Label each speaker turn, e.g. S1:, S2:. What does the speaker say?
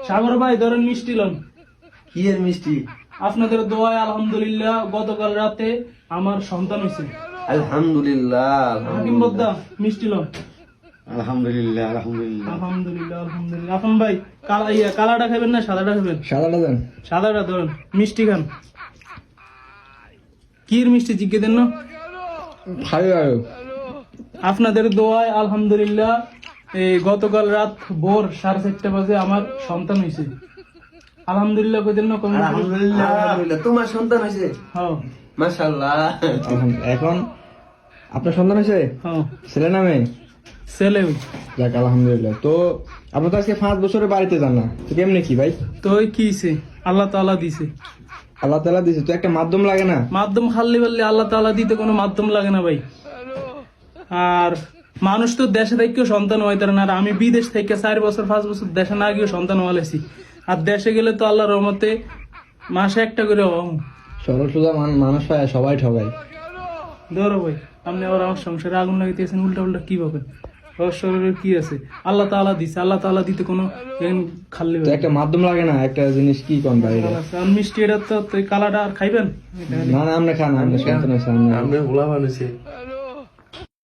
S1: সাগর ভাই ধরেন মিষ্টি লন।
S2: কি এর মিষ্টি?
S1: আপনাদের দোয়ায় আলহামদুলিল্লাহ গতকাল রাতে আমার সন্তান হয়েছে।
S2: আলহামদুলিল্লাহ
S1: হাকিম বদ্দা মিষ্টি লন।
S2: আলহামদুলিল্লাহ আলহামদুলিল্লাহ
S1: আলহামদুলিল্লাহ আলহামদুলিল্লাহ। এখন ভাই কালাটা খাবেন না সাদাটা খাবেন?
S3: সাদাটা দেন।
S1: সাদাটা ধরেন, মিষ্টি খান। কির মিষ্টি জিজ্ঞে দেন না।
S3: ভালো ভালো।
S1: আপনাদের দোয়ায় আলহামদুলিল্লাহ এই গতকাল রাত ভোর 4:30 বাজে আমার সন্তান হয়েছে। আলহামদুলিল্লাহ কই দেন না কমেন্ট করে।
S2: আলহামদুলিল্লাহ আলহামদুলিল্লাহ। তোমার সন্তান হয়েছে?
S1: হ্যাঁ
S2: মাশাআল্লাহ।
S3: এখন আপনার সন্তান হয়েছে?
S1: হ্যাঁ
S3: ছেলে নামে?
S1: ছেলে।
S3: যাক আলহামদুলিল্লাহ। তো আপনি তো আজকে 5 বছরের বাড়িতে যান না, তো কেমনে কি ভাই?
S1: তো ওই কি হইছে? আল্লাহ তাআলা দিছে।
S3: আল্লাহ তাআলা দিছে, তো একটা মাধ্যম লাগে না?
S1: মাধ্যম খাল্লি বললে আল্লাহ তাআলা দিতে কোনো মাধ্যম লাগে না ভাই। আর মানুষ তো দেশে থেকেও সন্তান হইতে না, আর আমি বিদেশ থেকে 4 বছর 5 বছর দেশে না গিয়ে সন্তান হওয়ালেছি। আর দেশে গেলে তো আল্লাহর রহমতে মাসে একটা করে হম।
S3: সরল সোজা মানুষ হয়, সবাই ঠগায়।
S1: ধরো ভাই, আপনি আবার আমার সংসারে আগুন লাগাইতেছেন, উল্টা উল্টা কি পাবেন? শরীরের কি আছে? আল্লাহ তাআলা দিছে, আল্লাহ তাআলা দিতে কোনো খাল্লি
S3: তো একটা মাধ্যম লাগে না? একটা জিনিস কি কোন ভাই?
S1: আর মিষ্টি এটা তো কালাটা আর খাইবেন?
S3: না না, আমরা খান, আমরা সন্তান আছে, আমরা
S2: আমরা ভোলা মানুষে